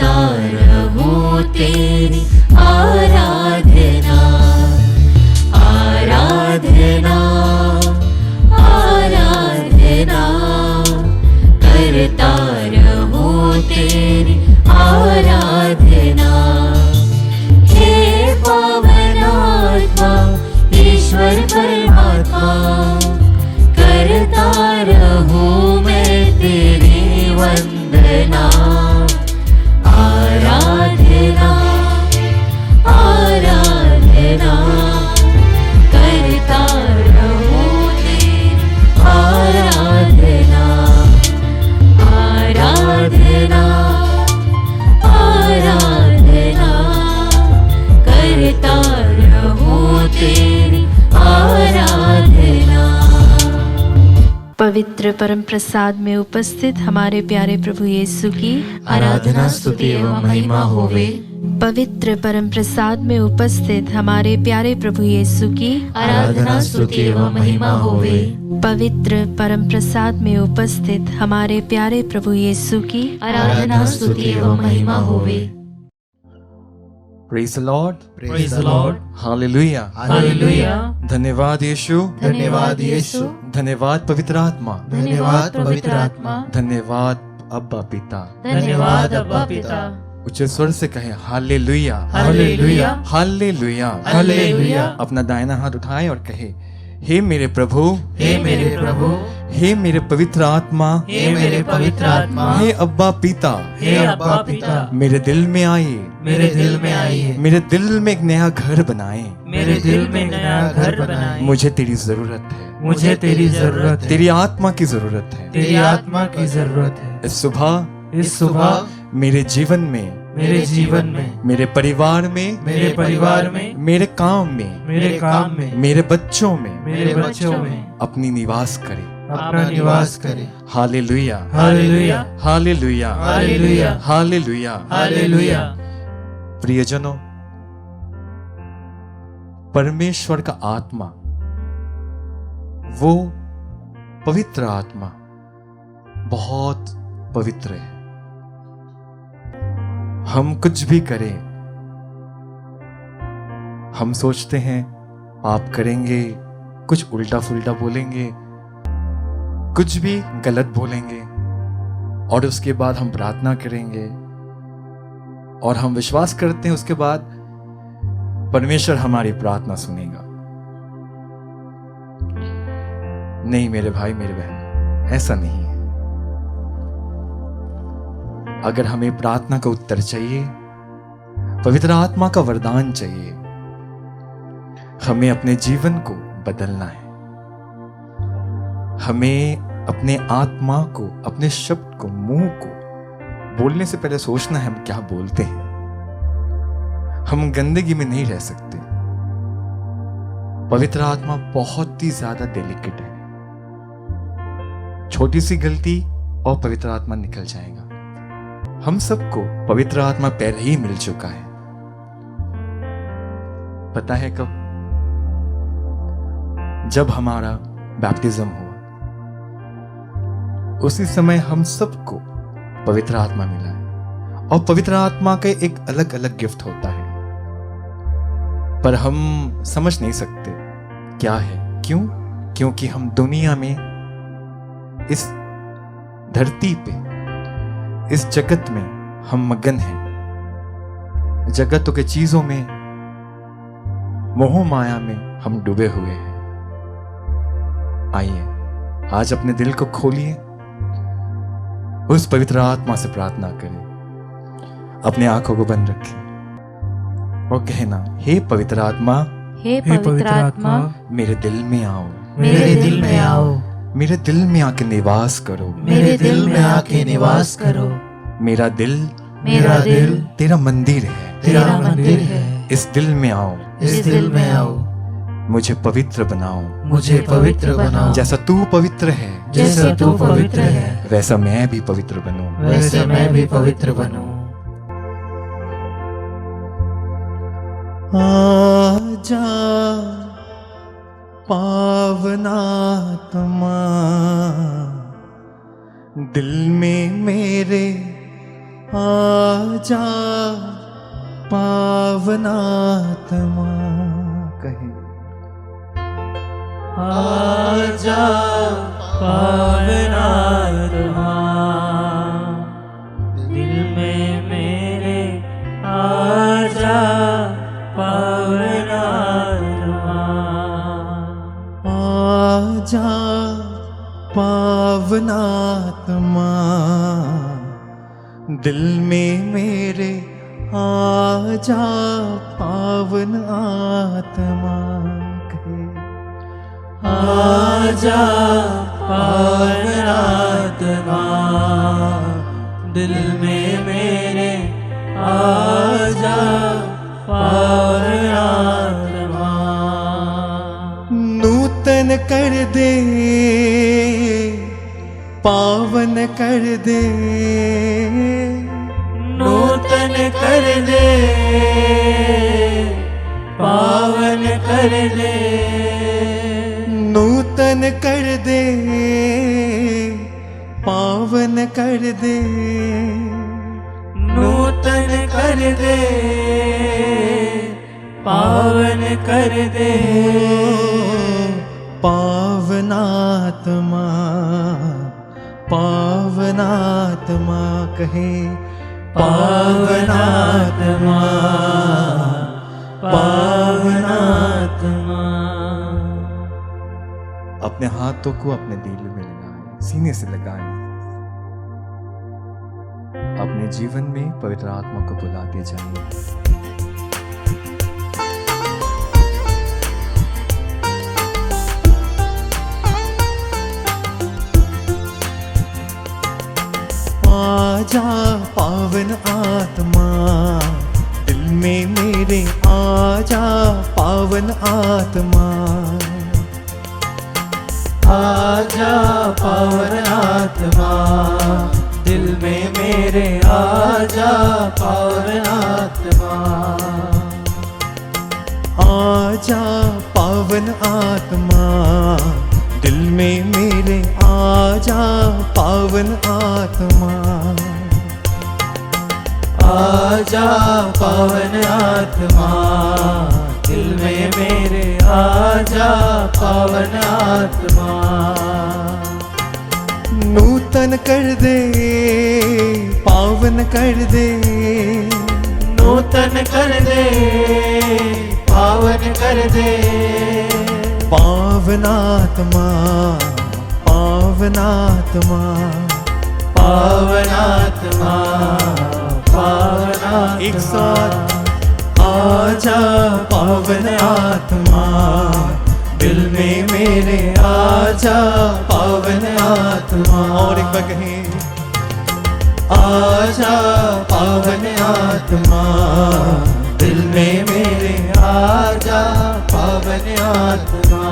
करता रहूं तेरी आराधना, आराधना, आराधना, करता रहूं तेरी आराधना। हे पावन आत्मा ईश्वर परमात्मा, करता रहूं मैं तेरी वंदना, आराधना, आराधना, करता रहूं तेरी आराधना, आराधना, आराधना, करता रहूं तेरी आराधना। पवित्र परम प्रसाद में उपस्थित हमारे प्यारे प्रभु यीशु की आराधना स्तुति एवं महिमा होवे। पवित्र परम प्रसाद में उपस्थित हमारे प्यारे प्रभु यीशु की आराधना स्तुति एवं महिमा होवे। पवित्र परम प्रसाद में उपस्थित हमारे प्यारे प्रभु यीशु की आराधना स्तुति एवं महिमा होवे। Praise the Lord. Praise the Lord. Hallelujah. Hallelujah. धन्यवाद यीशु, धन्यवाद यीशु, धन्यवाद पवित्र आत्मा, धन्यवाद पवित्र आत्मा, धन्यवाद अब्बा पिता। धन्यवाद अब्बा पिता। उच्च स्वर से कहें हालेलुया, हालेलुया, हालेलुया, हालेलुया। अपना दाहिना हाथ उठाए और कहे, हे मेरे प्रभु, हे मेरे प्रभु, हे मेरे पवित्र आत्मा, हे मेरे पवित्र आत्मा, हे अब्बा पिता, हे अब्बा पिता, मेरे दिल में आइए, मेरे दिल में आइए, मेरे दिल में एक नया घर बनाए। मेरे दिल में नया घर बनाए। मुझे तेरी जरूरत है, मुझे तेरी जरूरत है, तेरी आत्मा की जरूरत है। तेरी आत्मा की जरूरत है। इस सुबह, इस सुबह मेरे जीवन में, मेरे जीवन में, मेरे परिवार में, मेरे परिवार में, मेरे काम में, मेरे काम में, मेरे बच्चों में, मेरे बच्चों में अपनी निवास करे। अपना निवास करे। हालेलुया, हालेलुया, हालेलुया, हालेलुया, हालेलुया, हालेलुया। प्रियजनों, परमेश्वर का आत्मा, वो पवित्र आत्मा बहुत पवित्र है। हम कुछ भी करें, हम सोचते हैं पाप करेंगे, कुछ उल्टा फुल्टा बोलेंगे, कुछ भी गलत बोलेंगे, और उसके बाद हम प्रार्थना करेंगे और हम विश्वास करते हैं उसके बाद परमेश्वर हमारी प्रार्थना सुनेगा। नहीं मेरे भाई मेरे बहन, ऐसा नहीं है। अगर हमें प्रार्थना का उत्तर चाहिए, पवित्र आत्मा का वरदान चाहिए, हमें अपने जीवन को बदलना है। हमें अपने आत्मा को, अपने शब्द को, मुंह को बोलने से पहले सोचना है हम क्या बोलते हैं। हम गंदगी में नहीं रह सकते। पवित्र आत्मा बहुत ही ज्यादा डेलिकेट है। छोटी सी गलती और पवित्र आत्मा निकल जाएगा। हम सबको पवित्र आत्मा पहले ही मिल चुका है। पता है कब? जब हमारा बैप्टिज्म हुआ, उसी समय हम सबको पवित्र आत्मा मिला है। और पवित्र आत्मा के एक अलग अलग गिफ्ट होता है, पर हम समझ नहीं सकते क्या है। क्यों? क्योंकि हम दुनिया में, इस धरती पे, इस जगत में हम मगन हैं। जगतों के चीजों में, मोह माया में हम डूबे हुए हैं। आइए आज अपने दिल को खोलिए, उस पवित्र आत्मा से प्रार्थना करें। अपने आंखों को बंद रखें और कहना, हे पवित्र आत्मा, हे पवित्र आत्मा, मेरे दिल में आओ, मेरे दिल में आओ, मेरे दिल में आके निवास करो, मेरे दिल में आके निवास करो। मेरा दिल तेरा मंदिर है, तेरा मंदिर है। इस दिल में आओ, इस दिल में आओ, मुझे पवित्र बनाओ, मुझे पवित्र बनाओ। जैसा तू पवित्र है, जैसा तू पवित्र है, वैसा मैं भी पवित्र बनूं। वैसे मैं भी पवित्र बनूं। आजा पावनात्मा, दिल में मेरे आजा पावनात्मा कहे आजा पावनात्मा दिल में मेरे आजा पावनात्मा आजा पावनात्मा दिल में मेरे आजा पावन आत्मा कहे आजा पावनात्मा दिल में मेरे आजा पावनात्मा नूतन कर दे पावन कर दे नूतन कर दे पावन कर दे नूतन कर दे पावन कर दे नूतन कर दे पावन कर दे पावनात्मा पावनात्मा कहे पावनात्मा पावनात्मा अपने हाथों को अपने दिल में लगाएं, सीने से लगाएं। अपने जीवन में पवित्र आत्मा को बुलाते जाएं। आजा पावन आत्मा दिल में मेरे आजा पावन आत्मा आजा पावन आत्मा दिल में मेरे आजा पावन आत्मा आजा पावन आत्मा दिल में मेरे आजा पावन आत्मा आजा पावन आत्मा दिल में मेरे आजा पावन आत्मा नूतन कर दे पावन कर दे नूतन कर दे पावन कर दे पावनात्मा पावनात्मा पावनात्मा पावनात्मा एक साथ आजा पावन आत्मा दिल में मेरे आजा पावन आत्मा और एक बार कहें आजा पावन आत्मा दिल में मेरे आजा पावन आत्मा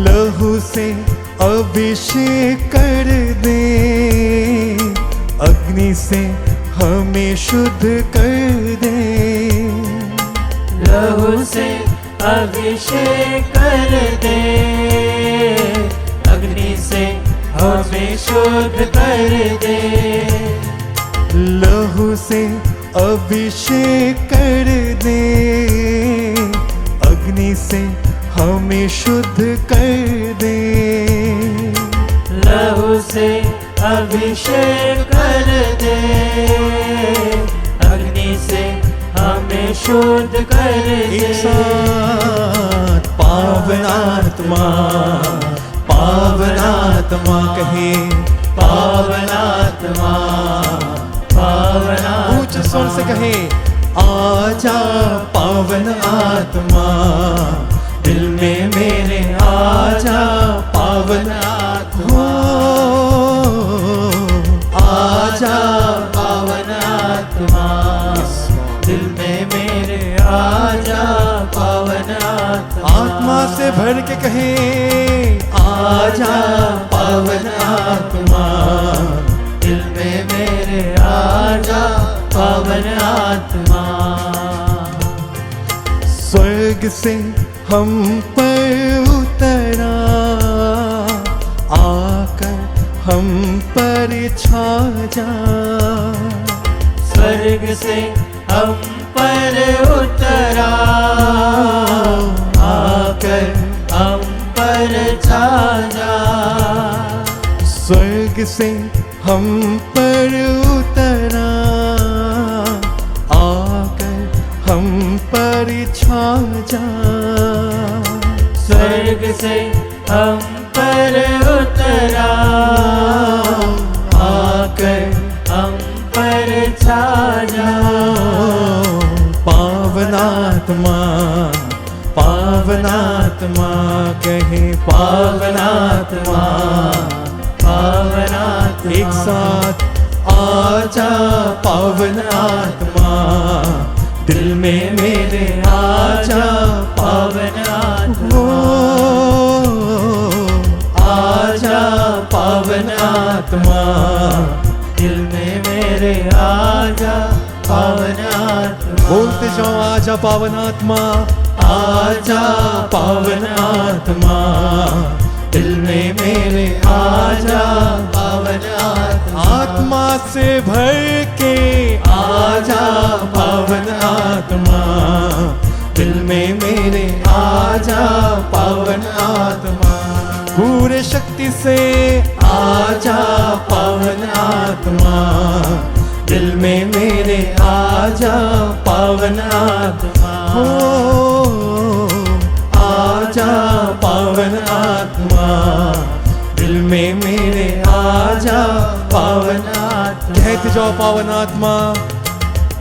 लहू से अभिषेक कर दे अग्नि से हमें शुद्ध कर दे लहू से अभिषेक कर दे अग्नि से हमें शुद्ध कर दे लहू से अभिषेक कर दे अग्नि से हमें शुद्ध कर दे लहू से अभिषेक कर दे अग्नि से हमें शुद्ध कर एक दे साथ पावनात्मा पावनात्मा कहे पावनात्मा पावनात्मा ऊंच स्वर से कहे आजा पावन आत्मा दिल में मेरे आजा पावन आत्मा आजा पावन आत्मा दिल में मेरे आजा पावन आत्मा से भर के कहे आजा पावन आत्मा दिल में मेरे आजा पावन आत्मा स्वर्ग से हम पर उतरा आकर हम पर छा जा। स्वर्ग से हम पर उतरा, आकर हम पर छा जा। स्वर्ग से हम पर उतरा, आकर हम पर छा जा। स्वर्ग से हम पर उतरा, आकर हम पर छा जा। पावनात्मा पावनात्मा कहे पावनात्मा, पावनात्मा एक साथ आजा पावनात्मा, दिल में मेरे आजा पावनात्मा, आजा पावनात्मा, दिल में मेरे आजा पावनात्मा। बोलते जाओ आजा पावनात्मा, आजा पावनात्मा, दिल में मेरे आजा पावनात्मा। आत्मा से भर के आजा पावनात्मा, दिल में मेरे आजा पावनात्मा। पूरे शक्ति से आजा पावनात्मा, दिल में मेरे आजा पावनात्मा। हो आजा पावनात्मा, दिल में मेरे आजा पावनात्मा। कहते जाओ पावनात्मा,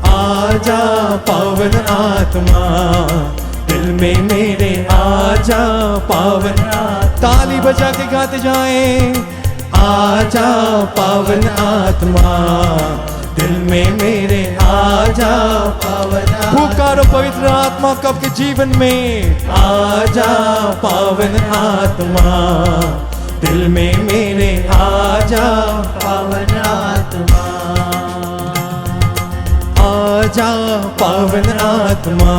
आजा पावनात्मा, दिल में मेरे आजा पावनात्मा। ताली बजा के गाते जाएं, आजा पावनात्मा, दिल में मेरे आजा पावनात्मा। पुकारो पवित्र आत्मा को आपके जीवन में, आजा पावनात्मा, दिल में मेरे आजा पावनात्मा। आजा पावनात्मा,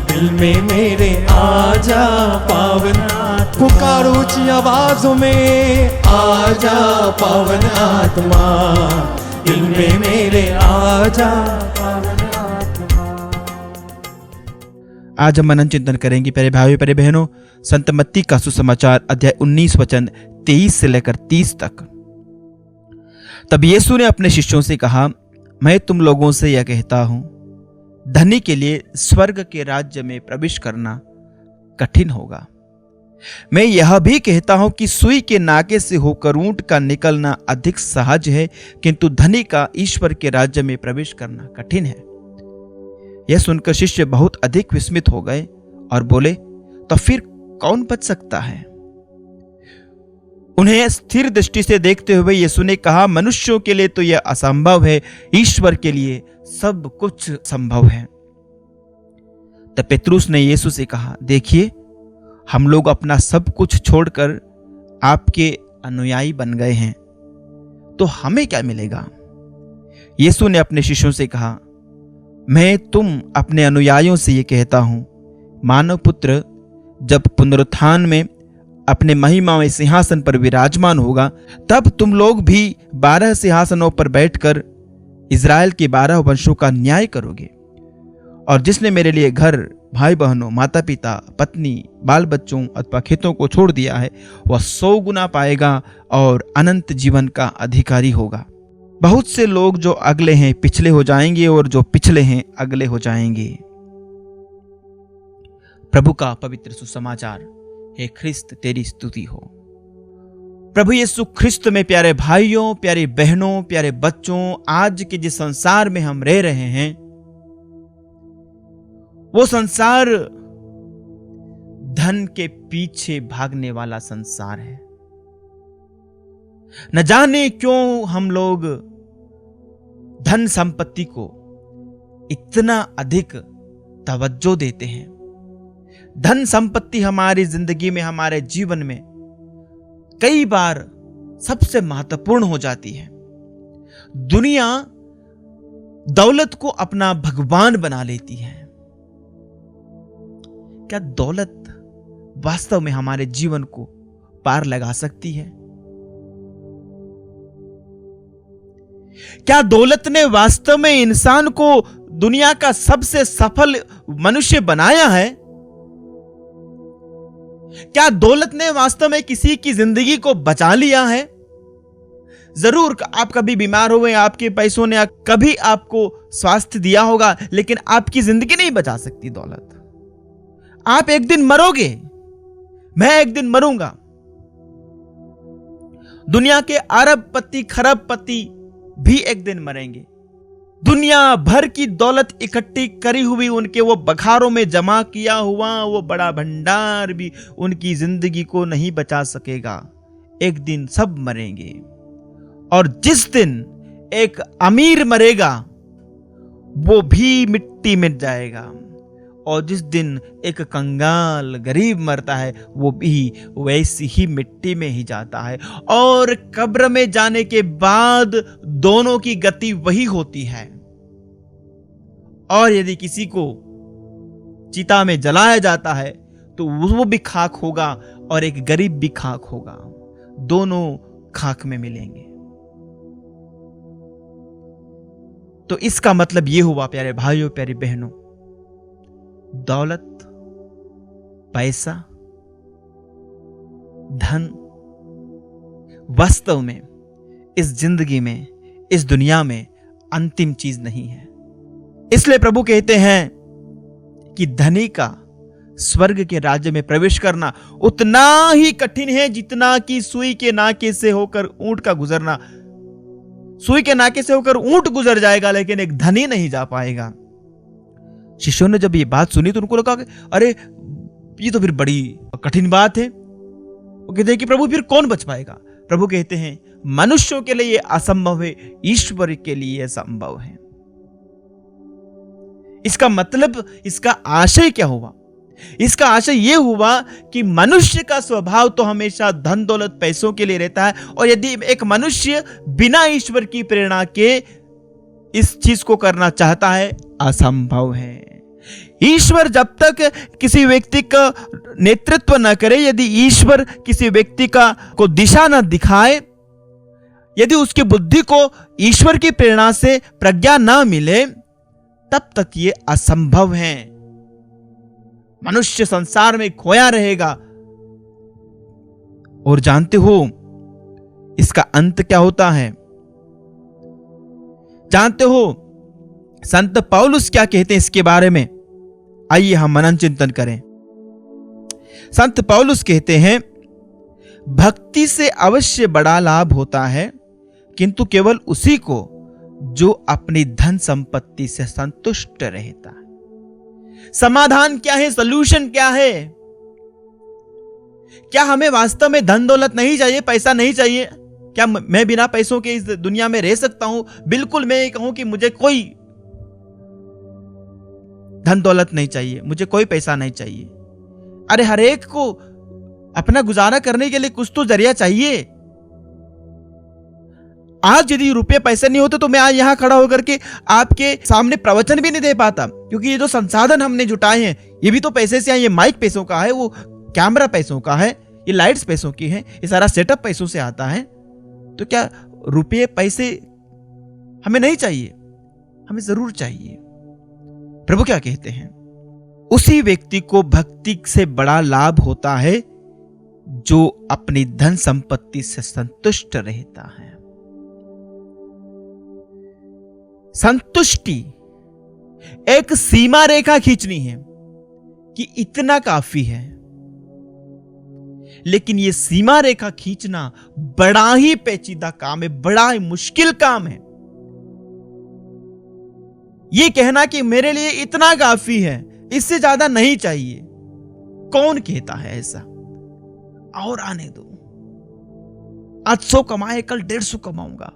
दिल में मेरे आजा पावनात्मा। पुकारो ऊंची आवाजों में, आजा पावनात्मा, दिल में मेरे आजा पावनात्मा। आज हम मनन चिंतन करेंगे प्यारे भाइयों प्यारे बहनों, संत मत्ती का सुसमाचार अध्याय 19 वचन 23 से लेकर 30 तक। तब यीशु ने अपने शिष्यों से कहा, मैं तुम लोगों से यह कहता हूं, धनी के लिए स्वर्ग के राज्य में प्रवेश करना कठिन होगा। मैं यह भी कहता हूं कि सुई के नाके से होकर ऊंट का निकलना अधिक सहज है, किंतु धनी का ईश्वर के राज्य में प्रवेश करना कठिन है। यह सुनकर शिष्य बहुत अधिक विस्मित हो गए और बोले, तो फिर कौन बच सकता है? उन्हें स्थिर दृष्टि से देखते हुए यीशु ने कहा, मनुष्यों के लिए तो यह असंभव है, ईश्वर के लिए सब कुछ संभव है। तब पेतरुस ने यीशु से कहा, देखिए हम लोग अपना सब कुछ छोड़कर आपके अनुयायी बन गए हैं, तो हमें क्या मिलेगा? यीशु ने अपने शिष्यों से कहा, मैं तुम अपने अनुयायियों से ये कहता हूं, मानव पुत्र जब पुनरुत्थान में अपने महिमामय सिंहासन पर विराजमान होगा, तब तुम लोग भी 12 सिंहासनों पर बैठकर इज़राइल के 12 वंशों का न्याय करोगे। और जिसने मेरे लिए घर, भाई बहनों, माता पिता, पत्नी, बाल बच्चों अथवा खेतों को छोड़ दिया है, वह 100 गुना पाएगा और अनंत जीवन का अधिकारी होगा। बहुत से लोग जो अगले हैं पिछले हो जाएंगे, और जो पिछले हैं अगले हो जाएंगे। प्रभु का पवित्र सुसमाचार। हे ख्रिस्त तेरी स्तुति हो। प्रभु यीशु ख्रिस्त में प्यारे भाइयों, प्यारे बहनों, प्यारे बच्चों, आज के जिस संसार में हम रह रहे हैं, वो संसार धन के पीछे भागने वाला संसार है। न जाने क्यों हम लोग धन संपत्ति को इतना अधिक तवज्जो देते हैं। धन संपत्ति हमारी जिंदगी में, हमारे जीवन में कई बार सबसे महत्वपूर्ण हो जाती है। दुनिया दौलत को अपना भगवान बना लेती है। क्या दौलत वास्तव में हमारे जीवन को पार लगा सकती है? क्या दौलत ने वास्तव में इंसान को दुनिया का सबसे सफल मनुष्य बनाया है? क्या दौलत ने वास्तव में किसी की जिंदगी को बचा लिया है? जरूर आप कभी बीमार हुए, आपके पैसों ने कभी आपको स्वास्थ्य दिया होगा, लेकिन आपकी जिंदगी नहीं बचा सकती दौलत। आप एक दिन मरोगे, मैं एक दिन मरूंगा। दुनिया के अरबपति खरबपति भी एक दिन मरेंगे। दुनिया भर की दौलत इकट्ठी करी हुई, उनके वो बखारों में जमा किया हुआ वो बड़ा भंडार भी उनकी जिंदगी को नहीं बचा सकेगा। एक दिन सब मरेंगे। और जिस दिन एक अमीर मरेगा वो भी मिट्टी में जाएगा, और जिस दिन एक कंगाल गरीब मरता है वो भी वैसी ही मिट्टी में ही जाता है। और कब्र में जाने के बाद दोनों की गति वही होती है। और यदि किसी को चिता में जलाया जाता है तो वो भी खाक होगा और एक गरीब भी खाक होगा, दोनों खाक में मिलेंगे। तो इसका मतलब यह हुआ प्यारे भाइयों, प्यारी बहनों, दौलत, पैसा, धन वास्तव में इस जिंदगी में, इस दुनिया में अंतिम चीज नहीं है। इसलिए प्रभु कहते हैं कि धनी का स्वर्ग के राज्य में प्रवेश करना उतना ही कठिन है जितना कि सुई के नाके से होकर ऊंट का गुजरना। सुई के नाके से होकर ऊंट गुजर जाएगा, लेकिन एक धनी नहीं जा पाएगा। शिष्यों ने जब ये बात सुनी तो उनको लगा कि अरे ये तो फिर बड़ी कठिन बात है। वो कहते हैं कि प्रभु फिर कौन बच पाएगा? प्रभु कहते हैं मनुष्यों के लिए ये असंभव है, ईश्वर के लिए यह संभव है। इसका मतलब, इसका आशय क्या हुआ? इसका आशय यह हुआ कि मनुष्य का स्वभाव तो हमेशा धन दौलत पैसों के लिए रहता है, और यदि एक मनुष्य बिना ईश्वर की प्रेरणा के इस चीज को करना चाहता है, असंभव है। ईश्वर जब तक किसी व्यक्ति का नेतृत्व न करे, यदि ईश्वर किसी व्यक्ति को दिशा न दिखाए, यदि उसकी बुद्धि को ईश्वर की प्रेरणा से प्रज्ञा न मिले, तब तक ये असंभव है। मनुष्य संसार में खोया रहेगा। और जानते हो इसका अंत क्या होता है? जानते हो संत पौलुस क्या कहते हैं इसके बारे में? आइए हम मनन चिंतन करें। संत पौलुस कहते हैं, भक्ति से अवश्य बड़ा लाभ होता है, किंतु केवल उसी को जो अपनी धन संपत्ति से संतुष्ट रहता है। समाधान क्या है? सॉल्यूशन क्या है? क्या हमें वास्तव में धन दौलत नहीं चाहिए, पैसा नहीं चाहिए? क्या मैं बिना पैसों के इस दुनिया में रह सकता हूं? बिल्कुल मैं ये कहूं कि मुझे कोई धन दौलत नहीं चाहिए, मुझे कोई पैसा नहीं चाहिए। अरे हर एक को अपना गुजारा करने के लिए कुछ तो जरिया चाहिए। आज यदि रुपये पैसे नहीं होते तो मैं आज यहां खड़ा होकर के आपके सामने प्रवचन भी नहीं दे पाता, क्योंकि ये जो संसाधन हमने जुटाए हैं ये भी तो पैसे से आए। ये माइक पैसों का है, वो कैमरा पैसों का है, ये लाइट्स पैसों की है, ये सारा सेटअप पैसों से आता है। तो क्या रुपये पैसे हमें नहीं चाहिए? हमें जरूर चाहिए। प्रभु क्या कहते हैं? उसी व्यक्ति को भक्ति से बड़ा लाभ होता है जो अपनी धन संपत्ति से संतुष्ट रहता है। संतुष्टि एक सीमा रेखा खींचनी है कि इतना काफी है, लेकिन यह सीमा रेखा खींचना बड़ा ही पेचीदा काम है, बड़ा ही मुश्किल काम है। यह कहना कि मेरे लिए इतना काफी है, इससे ज्यादा नहीं चाहिए, कौन कहता है ऐसा? और आने दो, आज 100 कमाए कल 150 कमाऊंगा,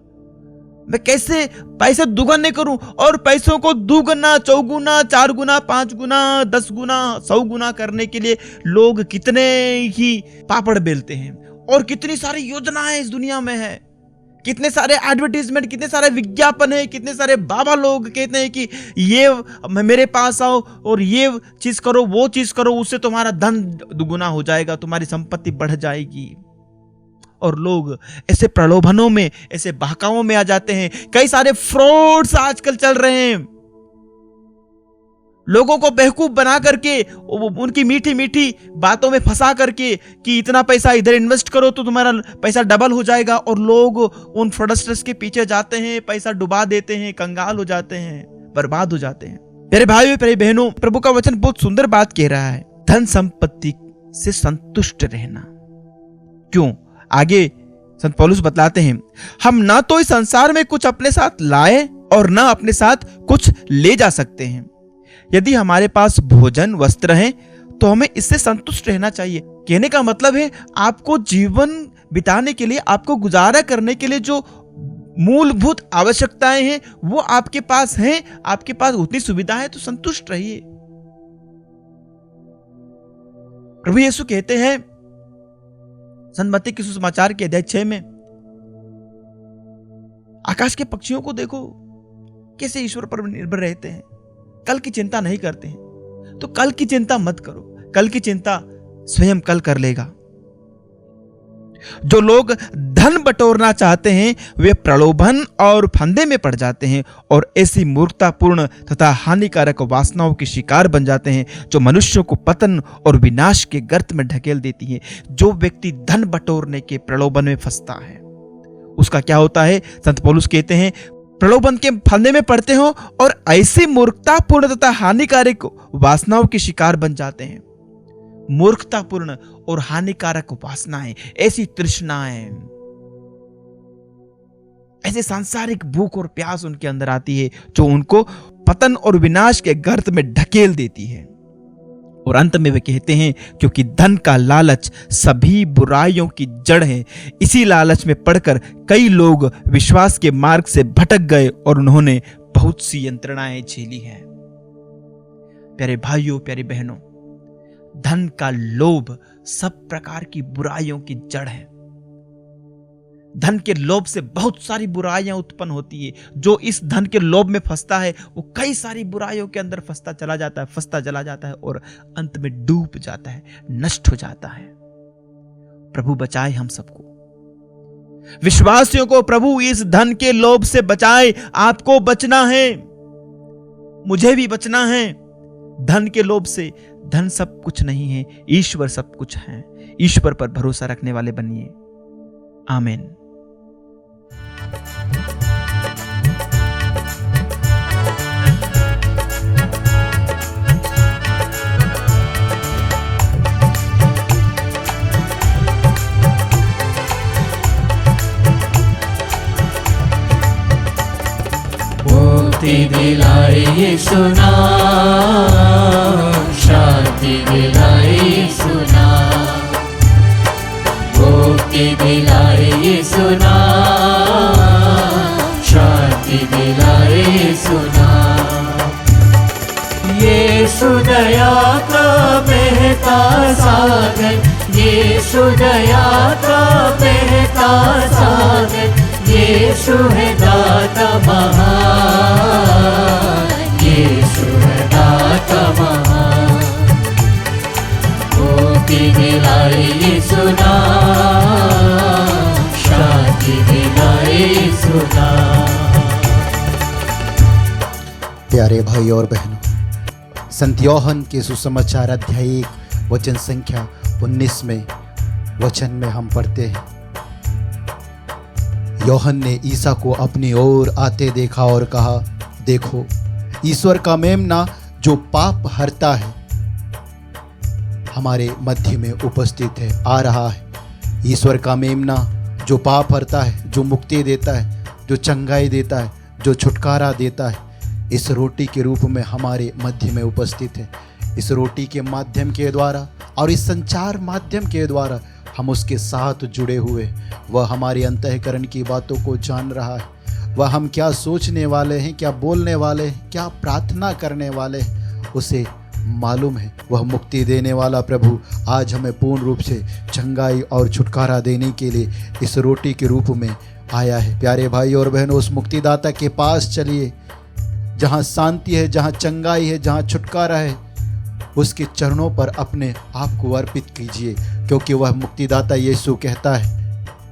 मैं कैसे पैसे दुगने करूं? और पैसों को दुगना, चौगुना, 4 गुना, 5 गुना, 10 गुना, 100 गुना करने के लिए लोग कितने ही पापड़ बेलते हैं, और कितनी सारी योजनाएं इस दुनिया में है, कितने सारे एडवर्टीजमेंट, कितने सारे विज्ञापन है, कितने सारे बाबा लोग कहते हैं कि ये मेरे पास आओ और ये चीज करो, वो चीज करो, उससे तुम्हारा धन दुगुना हो जाएगा, तुम्हारी संपत्ति बढ़ जाएगी। और लोग ऐसे प्रलोभनों में, ऐसे बहकावों में आ जाते हैं। कई सारे फ्रॉड्स आजकल चल रहे हैं। लोगों को बेवकूफ बना करके, उनकी मीठी मीठी बातों में फंसा करके कि इतना पैसा इधर इन्वेस्ट करो तो तुम्हारा पैसा डबल हो जाएगा, और लोग उन फ्रॉडस्टर्स के पीछे जाते हैं, पैसा डुबा देते हैं, कंगाल हो जाते हैं, बर्बाद हो जाते हैं। प्यारे भाइयों, प्यारे बहनों, प्रभु का वचन बहुत सुंदर बात कह रहा है, धन संपत्ति से संतुष्ट रहना। क्यों? आगे संत पौलुस बतलाते हैं, हम ना तो इस संसार में कुछ अपने साथ लाए और ना अपने साथ कुछ ले जा सकते हैं। यदि हमारे पास भोजन वस्त्र है तो हमें इससे संतुष्ट रहना चाहिए। कहने का मतलब है, आपको जीवन बिताने के लिए, आपको गुजारा करने के लिए जो मूलभूत आवश्यकताएं हैं वो आपके पास हैं, आपके पास उतनी सुविधा है, तो संतुष्ट रहिए। प्रभु यीशु कहते हैं संत मत्ती के सुसमाचार के अध्याय 6 में, आकाश के पक्षियों को देखो कैसे ईश्वर पर निर्भर रहते हैं, कल की चिंता नहीं करते हैं। तो कल की चिंता मत करो, कल की चिंता स्वयं कल कर लेगा। जो लोग धन बटोरना चाहते हैं वे प्रलोभन और फंदे में पड़ जाते हैं और ऐसी मूर्खतापूर्ण तथा हानिकारक वासनाओं के शिकार बन जाते हैं जो मनुष्यों को पतन और विनाश के गर्त में ढकेल देती है। जो व्यक्ति धन बटोरने के प्रलोभन में फंसता है उसका क्या होता है? संत पौलुस कहते हैं, प्रलोभन के फंदे में पड़ते हो और ऐसी मूर्खतापूर्ण तथा हानिकारक वासनाओं के शिकार बन जाते हैं। मूर्खतापूर्ण और हानिकारक वासनाएं, ऐसी तृष्णाएं, ऐसे सांसारिक भूख और प्यास उनके अंदर आती है जो उनको पतन और विनाश के गर्त में ढकेल देती है। और अंत में वे कहते हैं, क्योंकि धन का लालच सभी बुराइयों की जड़ है। इसी लालच में पड़कर कई लोग विश्वास के मार्ग से भटक गए और उन्होंने बहुत सी यंत्रणाएं झेली हैं। प्यारे भाइयों, प्यारी बहनों, धन का लोभ सब प्रकार की बुराइयों की जड़ है। धन के लोभ से बहुत सारी बुराइयां उत्पन्न होती है। जो इस धन के लोभ में फंसता है वो कई सारी बुराइयों के अंदर फंसता चला जाता है और अंत में डूब जाता है, नष्ट हो जाता है। प्रभु बचाए हम सबको, विश्वासियों को प्रभु इस धन के लोभ से बचाए। आपको बचना है, मुझे भी बचना है धन के लोभ से। धन सब कुछ नहीं है, ईश्वर सब कुछ है। ईश्वर पर भरोसा रखने वाले बनिए। आमीन। मुक्ति दिलाए यीशु नाम, शांति दिलाए यीशु नाम, मुक्ति दिलाए यीशु नाम, शांति दिलाए यीशु नाम। यीशु दया का बहता सागर, यीशु दया का बहता सागर, यीशु है दाता महान, यीशु है दाता महान। मुक्ति दिलाए यीशु नाम, शांति दिलाए यीशु नाम। प्यारे भाई और बहनों, संत योहन के सुसमाचार अध्याय 1 वचन संख्या 19 में वचन में हम पढ़ते हैं, योहन ने ईसा को अपनी ओर आते देखा और कहा, देखो ईश्वर का मेमना जो पाप हरता है हमारे मध्य में उपस्थित है, आ रहा है। ईश्वर का मेमना जो पाप हरता है, जो मुक्ति देता है, जो चंगाई देता है, जो छुटकारा देता है, इस रोटी के रूप में हमारे मध्य में उपस्थित है। इस रोटी के माध्यम के द्वारा और इस संचार माध्यम के द्वारा हम उसके साथ जुड़े हुए। वह हमारे अंतःकरण की बातों को जान रहा है। वह हम क्या सोचने वाले हैं, क्या बोलने वाले हैं, क्या प्रार्थना करने वाले हैं, उसे मालूम है। वह मुक्ति देने वाला प्रभु आज हमें पूर्ण रूप से चंगाई और छुटकारा देने के लिए इस रोटी के रूप में आया है। प्यारे भाई और बहनों, उस मुक्तिदाता के पास चलिए जहाँ शांति है, जहाँ चंगाई है, जहाँ छुटकारा है। उसके चरणों पर अपने आप को अर्पित कीजिए, क्योंकि वह मुक्तिदाता यीशु कहता है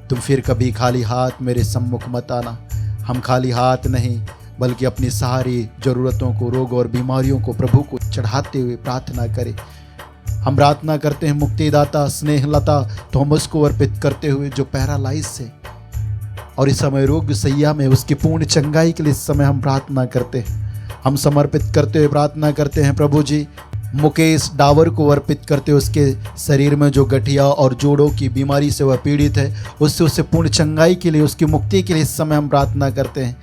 तुम फिर कभी खाली हाथ मेरे सम्मुख मत आना। हम खाली हाथ नहीं बल्कि अपनी सारी ज़रूरतों को, रोग और बीमारियों को प्रभु को चढ़ाते हुए प्रार्थना करें। हम प्रार्थना करते हैं मुक्तिदाता स्नेहलता थॉमस को अर्पित करते हुए, जो पैरालाइज है और इस समय रोग सैया में, उसकी पूर्ण चंगाई के लिए इस समय हम प्रार्थना करते हैं। हम समर्पित करते हुए प्रार्थना करते हैं प्रभु जी, मुकेश डावर को अर्पित करते हुए उसके शरीर में जो गठिया और जोड़ों की बीमारी से वह पीड़ित है, उससे पूर्ण चंगाई के लिए, उसकी मुक्ति के लिए इस समय हम प्रार्थना करते हैं।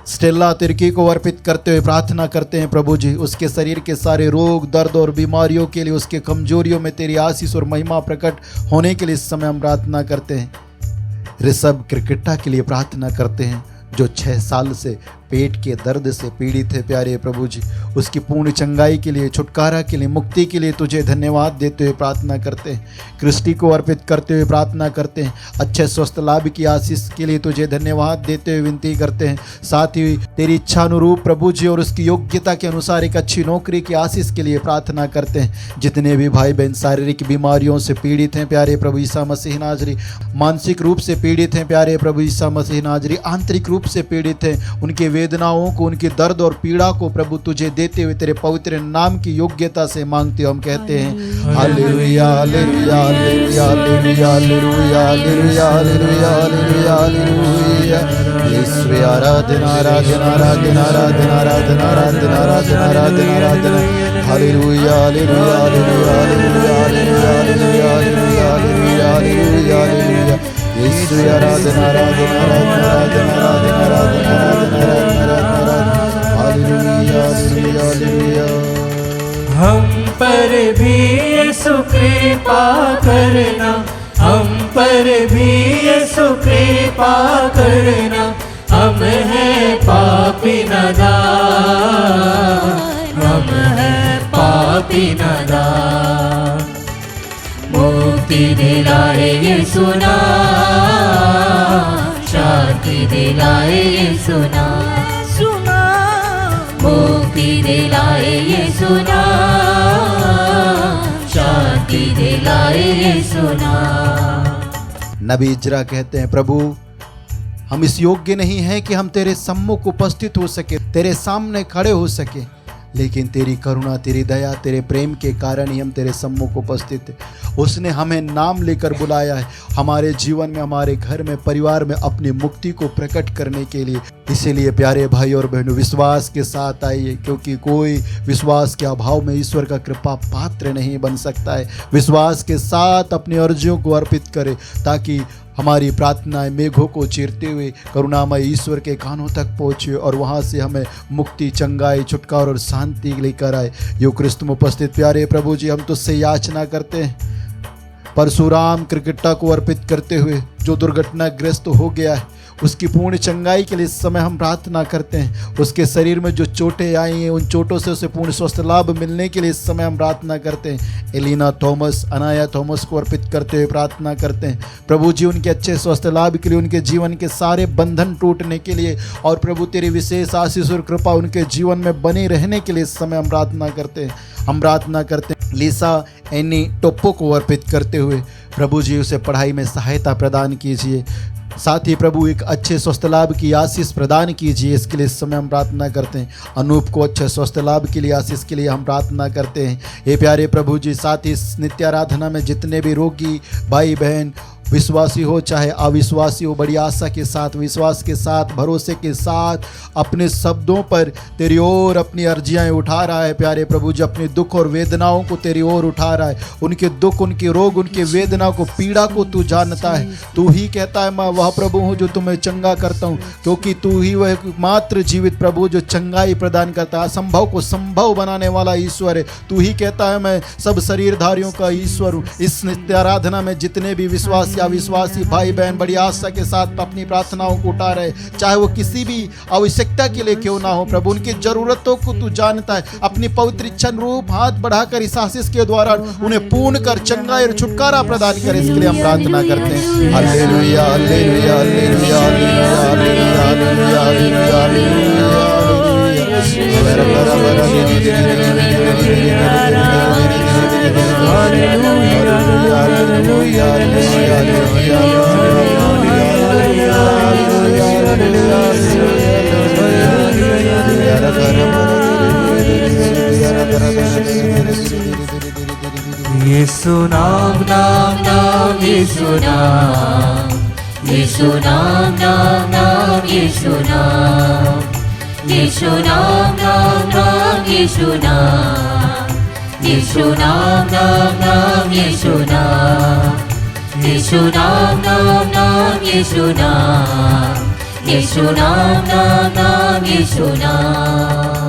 स्टेला तिर्की को अर्पित करते हुए प्रार्थना करते हैं प्रभु जी, उसके शरीर के सारे रोग दर्द और बीमारियों के लिए, उसके कमजोरियों में तेरी आशीष और महिमा प्रकट होने के लिए इस समय हम प्रार्थना करते हैं। ऋषभ क्रिकेटा के लिए प्रार्थना करते हैं, जो 6 साल से पेट के दर्द से पीड़ित है प्यारे प्रभु जी, उसकी पूर्ण चंगाई के लिए, छुटकारा के लिए, मुक्ति के लिए तुझे धन्यवाद देते हुए प्रार्थना करते हैं। क्रिस्टी को अर्पित करते हुए प्रार्थना करते हैं, अच्छे स्वस्थ लाभ की आशीष के लिए तुझे धन्यवाद देते हुए विनती करते हैं। साथ ही तेरी इच्छा अनुरूप प्रभु जी और उसकी योग्यता के अनुसार एक अच्छी नौकरी की आशीष के लिए प्रार्थना करते हैं। जितने भी भाई बहन शारीरिक बीमारियों से पीड़ित हैं प्यारे प्रभु ईसा मसीह नाजरी, मानसिक रूप से पीड़ित हैं प्यारे प्रभु ईसा मसीह नाजरी, आंतरिक रूप से पीड़ित हैं, उनके वेदनाओं को, उनके दर्द और पीड़ा को प्रभु तुझे देते हुए तेरे पवित्र नाम की योग्यता से मांगते हम कहते हैं हालेलुया हालेलुया हालेलुया हालेलुया हालेलुया हालेलुया हालेलुया हालेलुया। यीशु आराधना आराधना आराधना आराधना आराधना आराधना आराधना आराधना आराधना हालेलुया हालेलुया हालेलुया हालेलुया हालेलुया हालेलुया हालेलुया हालेलुया हालेलुया। यीशु आराधना आराधना आराधना आराधना आराधना आराधना आराधना हालेलुया हालेलुया हालेलुया। हम पर भी यीशु कृपा करना, हम पर भी यीशु कृपा करना, हम हैं पापी नादान, हम हैं पापी नादान। मुक्ति दिलाए यीशु नाम, शांति दिलाए यीशु नाम, मुक्ति दिलाए यीशु नाम, शांति दिलाए यीशु नाम। नबी इजरा कहते हैं प्रभु हम इस योग्य नहीं हैं कि हम तेरे सम्मुख उपस्थित हो सके, तेरे सामने खड़े हो सके, लेकिन तेरी करुणा, तेरी दया, तेरे प्रेम के कारण ही हम तेरे सम्मुख उपस्थित हैं। उसने हमें नाम लेकर बुलाया है हमारे जीवन में, हमारे घर में, परिवार में अपनी मुक्ति को प्रकट करने के लिए। इसीलिए प्यारे भाई और बहनों, विश्वास के साथ आइए, क्योंकि कोई विश्वास के अभाव में ईश्वर का कृपा पात्र नहीं बन सकता है। विश्वास के साथ अपनी अर्जियों को अर्पित करें, ताकि हमारी प्रार्थनाएं मेघों को चीरते हुए करुणामय ईश्वर के कानों तक पहुँचे और वहाँ से हमें मुक्ति, चंगाई, छुटकारा और शांति लेकर आए। यो क्रिस्त में उपस्थित प्यारे प्रभु जी, हम तुझसे याचना करते हैं परशुराम क्रिकेटा को अर्पित करते हुए, जो दुर्घटनाग्रस्त हो गया है, उसकी पूर्ण चंगाई के लिए इस समय हम प्रार्थना करते हैं। उसके शरीर में जो चोटें आई हैं, उन चोटों से उसे पूर्ण स्वस्थ लाभ मिलने के लिए इस समय हम प्रार्थना करते हैं। एलिना थॉमस, अनाया थॉमस को अर्पित करते हुए प्रार्थना करते हैं प्रभु जी, उनके अच्छे स्वस्थ लाभ के लिए, उनके जीवन के सारे बंधन टूटने के लिए, और प्रभु तेरी विशेष आशीष और कृपा उनके जीवन में बने रहने के लिए इस समय हम प्रार्थना करते हैं। हम प्रार्थना करते हैं लिसा एनी टोप्पो को अर्पित करते हुए, प्रभु जी उसे पढ़ाई में सहायता प्रदान कीजिए, साथ ही प्रभु एक अच्छे स्वस्थ लाभ की आशीष प्रदान कीजिए, इसके लिए इस समय हम प्रार्थना करते हैं। अनूप को अच्छे स्वस्थ लाभ के लिए, आशीष के लिए हम प्रार्थना करते हैं। ये प्यारे प्रभु जी, साथ ही नित्य आराधना में जितने भी रोगी भाई बहन, विश्वासी हो चाहे अविश्वासी हो, बड़ी आशा के साथ, विश्वास के साथ, भरोसे के साथ अपने शब्दों पर तेरी ओर अपनी अर्जियां उठा रहा है प्यारे प्रभु जी, अपने दुख और वेदनाओं को तेरी ओर उठा रहा है। उनके दुख, उनके रोग, उनके वेदना को, पीड़ा को तू जानता है। तू ही कहता है मैं वह प्रभु हूँ जो तुम्हें चंगा करता हूँ, क्योंकि तू ही वह मात्र जीवित प्रभु जो चंगाई प्रदान करता है, असंभव को संभव बनाने वाला ईश्वर है। तू ही कहता है मैं सब शरीरधारियों का ईश्वर हूँ। इस नित्य आराधना में जितने भी विश्वासी अविश्वासी भाई बहन बड़ी आशा के साथ अपनी प्रार्थनाओं को उठा रहे, चाहे वो किसी भी आवश्यकता के लिए क्यों ना हो प्रभु, उनकी जरूरतों को तू जानता है। अपनी पवित्र इच्छा रूप हाथ बढ़ाकर इस आशीष के द्वारा उन्हें पूर्ण कर चंगाई और छुटकारा प्रदान करे, इसके लिए हम प्रार्थना करते हैं। हालेलुया हालेलुया हालेलुया हालेलुया हालेलुया हालेलुया हालेलुया हालेलुया। यीशु नाम नाम नाम यीशु नाम, यीशु नाम नाम नाम यीशु नाम, यीशु नाम नाम नाम यीशु नाम, यीशु नाम नाम नाम यीशु नाम, यीशु नाम नाम नाम यीशु नाम, यीशु नाम नाम नाम यीशु नाम।